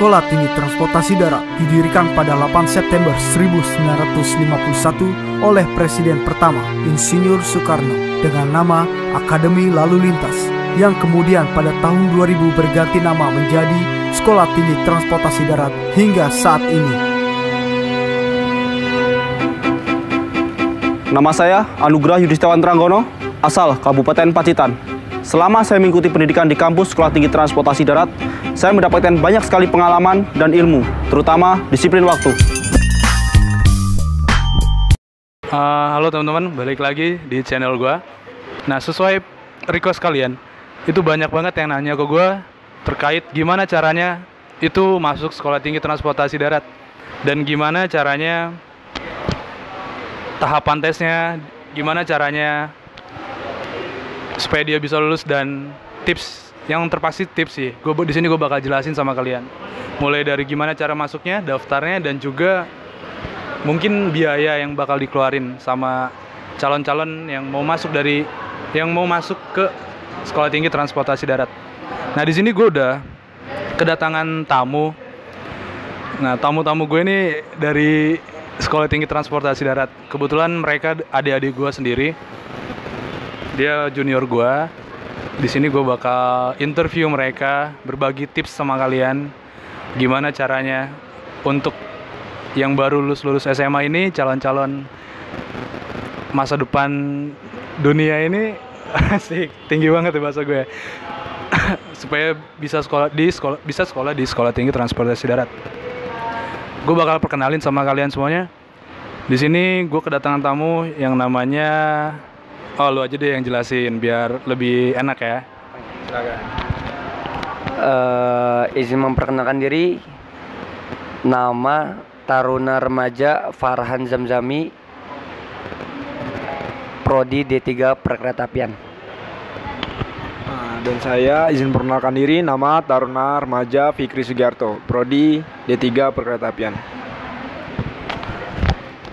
Sekolah Tinggi Transportasi Darat didirikan pada 8 September 1951 oleh Presiden pertama Insinyur Soekarno dengan nama Akademi Lalu Lintas, yang kemudian pada tahun 2000 berganti nama menjadi Sekolah Tinggi Transportasi Darat hingga saat ini. Nama saya Anugrah Yudhistawan Tranggono, asal Kabupaten Pacitan. Selama saya mengikuti pendidikan di kampus Sekolah Tinggi Transportasi Darat, saya mendapatkan banyak sekali pengalaman dan ilmu, terutama disiplin waktu. Halo teman-teman, balik lagi di channel gua. Nah, sesuai request kalian, itu banyak banget yang nanya ke gua terkait gimana caranya itu masuk Sekolah Tinggi Transportasi Darat dan gimana caranya tahapan tesnya, gimana caranya supaya dia bisa lulus, dan tips yang terpasti tips sih. Di sini gue bakal jelasin sama kalian. Mulai dari gimana cara masuknya, daftarnya, dan juga mungkin biaya yang bakal dikeluarin sama calon-calon yang mau masuk ke Sekolah Tinggi Transportasi Darat. Nah, di sini gue udah kedatangan tamu. Nah, tamu-tamu gue ini dari Sekolah Tinggi Transportasi Darat. Kebetulan mereka adik-adik gue sendiri. Dia junior gue. Di sini gue bakal interview mereka, berbagi tips sama kalian gimana caranya untuk yang baru lulus SMA ini, calon-calon masa depan dunia ini. Asik, tinggi banget ya bahasa gue. Supaya bisa sekolah di Sekolah Tinggi Transportasi Darat. Gue bakal perkenalin sama kalian semuanya. Di sini gue kedatangan tamu yang namanya, lu aja deh yang jelasin biar lebih enak ya. Silakan. Izin memperkenalkan diri. Nama Taruna Remaja Farhan Zamzami, Prodi D3 Perkeretaapian. Dan saya izin memperkenalkan diri, nama Taruna Remaja Fikri Sugiarto, Prodi D3 Perkeretaapian.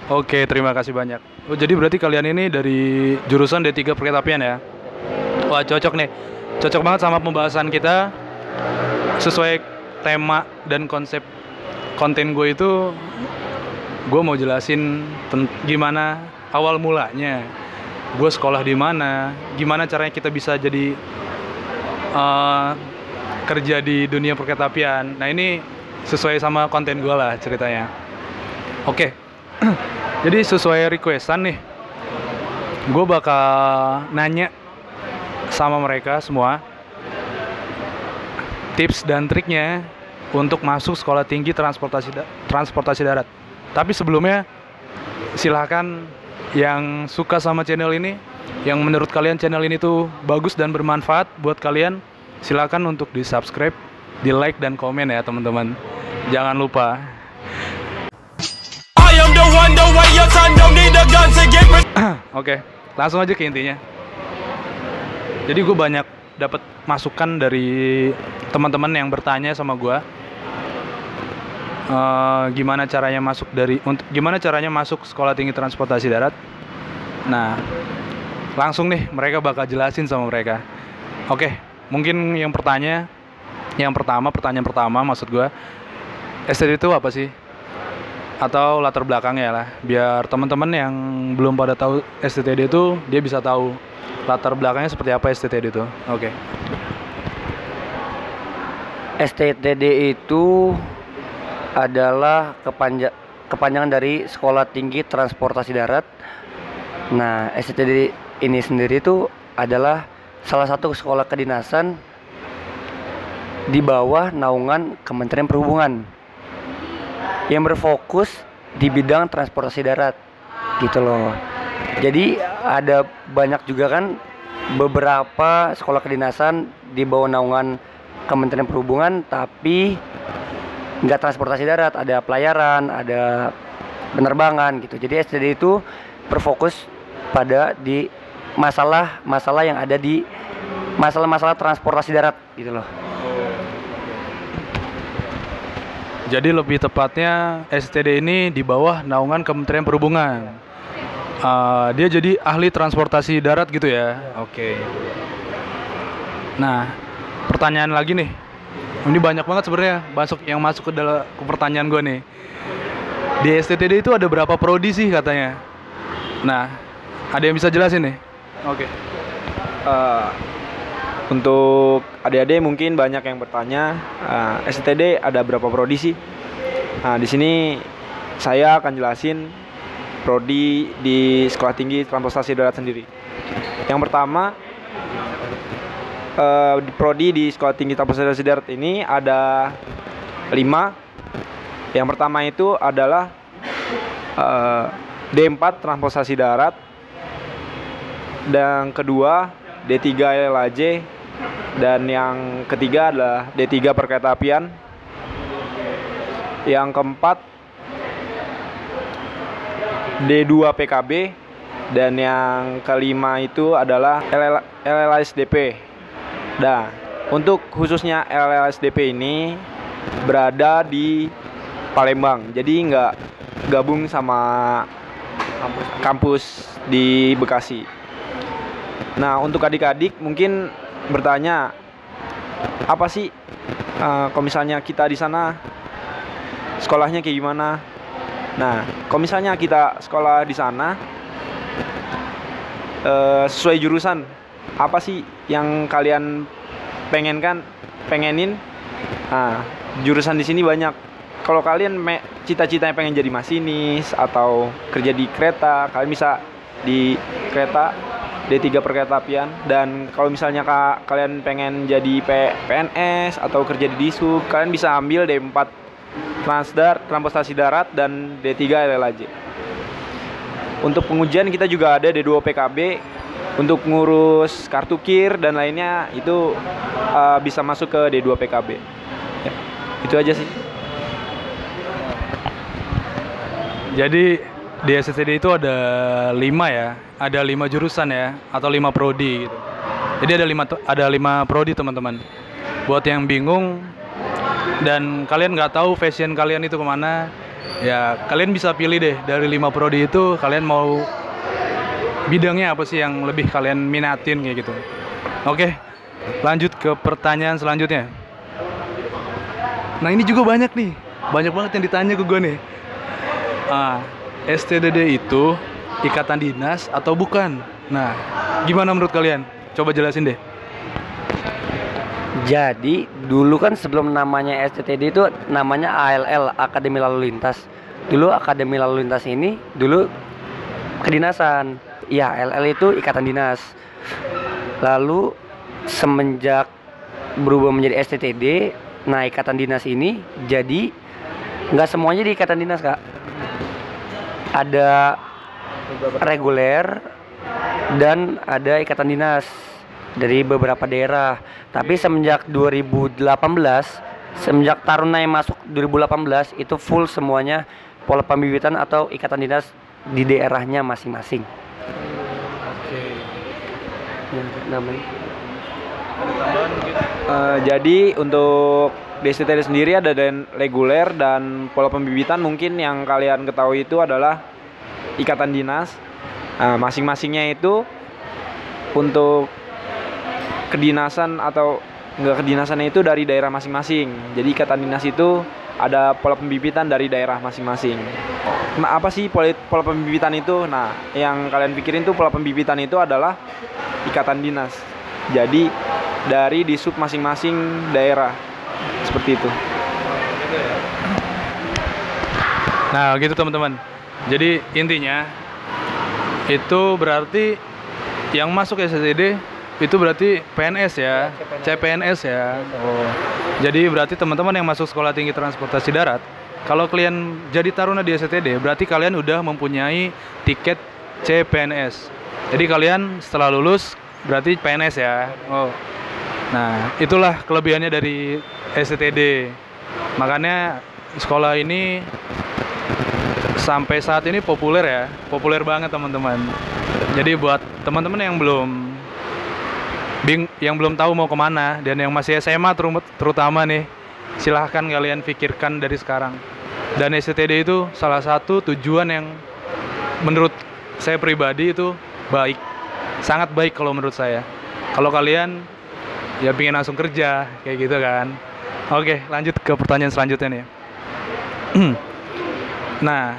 Oke, terima kasih banyak. Oh, jadi berarti kalian ini dari jurusan D3 Perkeretaapian ya? Wah, cocok nih. Cocok banget sama pembahasan kita. Sesuai tema dan konsep konten gue itu, gue mau jelasin gimana awal mulanya. Gue sekolah di mana, gimana caranya kita bisa jadi kerja di dunia perkeretaapian. Nah, ini sesuai sama konten gue lah ceritanya. Oke. Jadi sesuai requestan nih, gue bakal nanya sama mereka semua tips dan triknya untuk masuk Sekolah Tinggi Transportasi Darat. Tapi sebelumnya, silahkan yang suka sama channel ini, yang menurut kalian channel ini tuh bagus dan bermanfaat buat kalian, silahkan untuk di subscribe, di like, dan komen ya teman-teman. Jangan lupa. Oke, langsung aja ke intinya. Jadi gue banyak dapat masukan dari teman-teman yang bertanya sama gue, gimana caranya masuk Sekolah Tinggi Transportasi Darat. Nah, langsung nih mereka bakal jelasin sama mereka. Oke, mungkin pertanyaan pertama maksud gue, STD itu apa sih? Atau latar belakangnya lah, biar teman-teman yang belum pada tahu STTD itu, dia bisa tahu latar belakangnya seperti apa STTD itu. Oke. STTD itu adalah kepanjangan dari Sekolah Tinggi Transportasi Darat. Nah, STTD ini sendiri itu adalah salah satu sekolah kedinasan di bawah naungan Kementerian Perhubungan yang berfokus di bidang transportasi darat gitu loh. Jadi ada banyak juga kan beberapa sekolah kedinasan di bawah naungan Kementerian Perhubungan tapi nggak transportasi darat, ada pelayaran, ada penerbangan gitu. Jadi STD itu berfokus pada di masalah yang ada di masalah transportasi darat gitu loh. Jadi lebih tepatnya STD ini di bawah naungan Kementerian Perhubungan. Dia jadi ahli transportasi darat gitu ya. Oke. Nah, pertanyaan lagi nih. Ini banyak banget sebenarnya masuk ke pertanyaan gue nih. Di STTD itu ada berapa prodi sih katanya? Nah, ada yang bisa jelasin nih? Oke. Untuk adik-adik mungkin banyak yang bertanya, STTD ada berapa prodi sih? Nah, di sini saya akan jelasin prodi di Sekolah Tinggi Transportasi Darat sendiri. Yang pertama, di prodi di Sekolah Tinggi Transportasi Darat ini ada 5. Yang pertama itu adalah D4 Transportasi Darat, dan kedua D3 LAJ, dan yang ketiga adalah D3 Perkeretaapian. Yang keempat D2 PKB, dan yang kelima itu adalah LLSDP. Nah, untuk khususnya LLSDP ini berada di Palembang, jadi nggak gabung sama kampus di Bekasi. Nah, untuk adik-adik mungkin bertanya, apa sih kalau misalnya kita di sana sekolahnya kayak gimana? Nah, kalau misalnya kita sekolah di sana sesuai jurusan, apa sih yang kalian pengenin? Nah, jurusan di sini banyak. Kalau kalian cita-citanya pengen jadi masinis atau kerja di kereta, kalian bisa di kereta D3 Perkeretaapian. Dan kalau misalnya kalian pengen jadi PNS atau kerja di Disub, kalian bisa ambil D4 Transportasi Darat dan D3 LLAJ. Untuk pengujian kita juga ada D2 PKB untuk ngurus kartu KIR dan lainnya, itu bisa masuk ke D2 PKB. Ya, itu aja sih. Jadi di STTD itu ada 5 ya, ada 5 jurusan ya, atau 5 prodi gitu. Jadi ada 5 prodi teman-teman. Buat yang bingung dan kalian nggak tahu passion kalian itu kemana, ya kalian bisa pilih deh dari 5 prodi itu, kalian mau bidangnya apa sih yang lebih kalian minatin kayak gitu. Oke, lanjut ke pertanyaan selanjutnya. Nah, ini juga banyak banget yang ditanya ke gue nih. STTD itu ikatan dinas atau bukan? Nah, gimana menurut kalian? Coba jelasin deh. Jadi dulu kan sebelum namanya STTD itu namanya ALL, Akademi Lalu Lintas. Dulu Akademi Lalu Lintas ini dulu kedinasan. Ya, LL itu ikatan dinas. Lalu semenjak berubah menjadi STTD, nah ikatan dinas ini jadi nggak semuanya di ikatan dinas, Kak. Ada reguler dan ada ikatan dinas dari beberapa daerah. Tapi semenjak 2018, semenjak Taruna yang masuk 2018, itu full semuanya pola pembibitan atau ikatan dinas di daerahnya masing-masing. Oke. Namanya. Jadi untuk DSTTD sendiri ada reguler dan pola pembibitan. Mungkin yang kalian ketahui itu adalah ikatan dinas. Masing-masingnya itu untuk kedinasan atau enggak kedinasannya itu dari daerah masing-masing. Jadi ikatan dinas itu ada pola pembibitan dari daerah masing-masing. Nah, apa sih pola pembibitan itu? Nah, yang kalian pikirin tuh pola pembibitan itu adalah ikatan dinas. Jadi dari disub masing-masing daerah. Seperti itu. Nah, gitu teman-teman. Jadi intinya itu berarti yang masuk STTD itu berarti PNS ya, CPNS ya. Oh. Jadi berarti teman-teman yang masuk Sekolah Tinggi Transportasi Darat, kalau kalian jadi taruna di STTD, berarti kalian udah mempunyai tiket CPNS. Jadi kalian setelah lulus berarti PNS ya. Oh. Nah, itulah kelebihannya dari STTD. Makanya sekolah ini sampai saat ini populer ya, populer banget teman-teman. Jadi buat teman-teman yang belum tahu mau kemana dan yang masih SMA terutama nih, silahkan kalian pikirkan dari sekarang. Dan STTD itu salah satu tujuan yang menurut saya pribadi itu baik, sangat baik kalau menurut saya. Kalau kalian ya pengen langsung kerja kayak gitu kan, Oke, lanjut ke pertanyaan selanjutnya nih. Nah,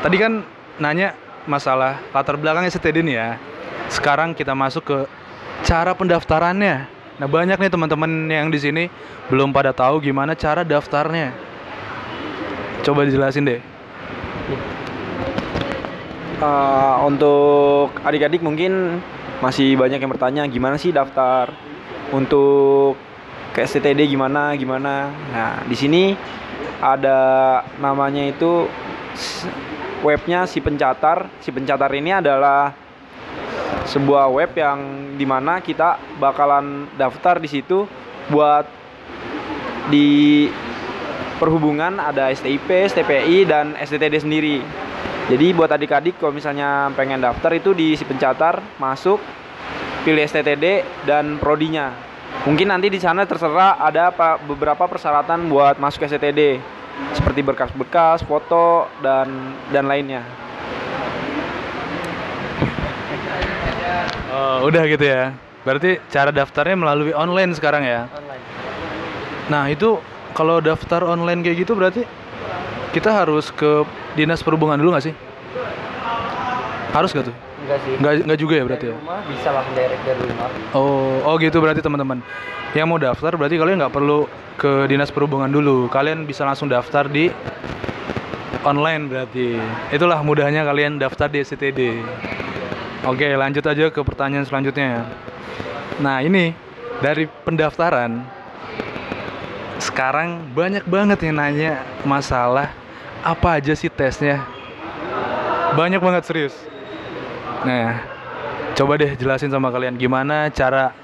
tadi kan nanya masalah latar belakang STD nih ya. Sekarang kita masuk ke cara pendaftarannya. Nah, banyak nih teman-teman yang di sini belum pada tahu gimana cara daftarnya. Coba dijelasin deh. Untuk adik-adik mungkin masih banyak yang bertanya gimana sih daftar untuk ke STTD gimana. Nah, di sini ada namanya itu webnya Si Pencatar. Si Pencatar ini adalah sebuah web yang dimana kita bakalan daftar di situ buat di perhubungan ada STIP, STPI, dan STTD sendiri. Jadi buat adik-adik kalau misalnya pengen daftar itu di Si Pencatar, masuk, pilih STTD dan prodinya. Mungkin nanti di sana terserah ada beberapa persyaratan buat masuk STTD seperti berkas-berkas, foto dan lainnya. Oh, udah gitu ya. Berarti cara daftarnya melalui online sekarang ya? Online. Nah, itu kalau daftar online kayak gitu berarti kita harus ke Dinas Perhubungan dulu nggak sih? Harus nggak tuh? Enggak sih. Nggak juga ya berarti Dari ya? rumah bisa langsung direct dari rumah. Oh gitu berarti teman-teman. Yang mau daftar berarti kalian nggak perlu ke Dinas Perhubungan dulu. Kalian bisa langsung daftar di online berarti. Itulah mudahnya kalian daftar di STTD. Oke, lanjut aja ke pertanyaan selanjutnya. Nah, ini dari pendaftaran. Sekarang banyak banget yang nanya masalah apa aja sih tesnya. Banyak banget serius. Nah, coba deh jelasin sama kalian gimana cara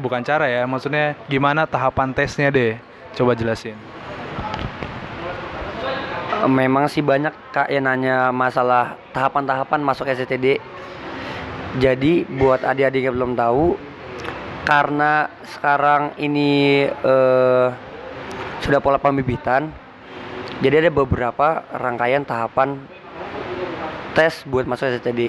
bukan cara ya, maksudnya gimana tahapan tesnya deh. Coba jelasin. Memang sih banyak Kak yang nanya masalah tahapan-tahapan masuk STTD. Jadi buat adik-adik yang belum tahu, karena sekarang ini sudah pola pembibitan, jadi ada beberapa rangkaian tahapan tes buat masuk STTD.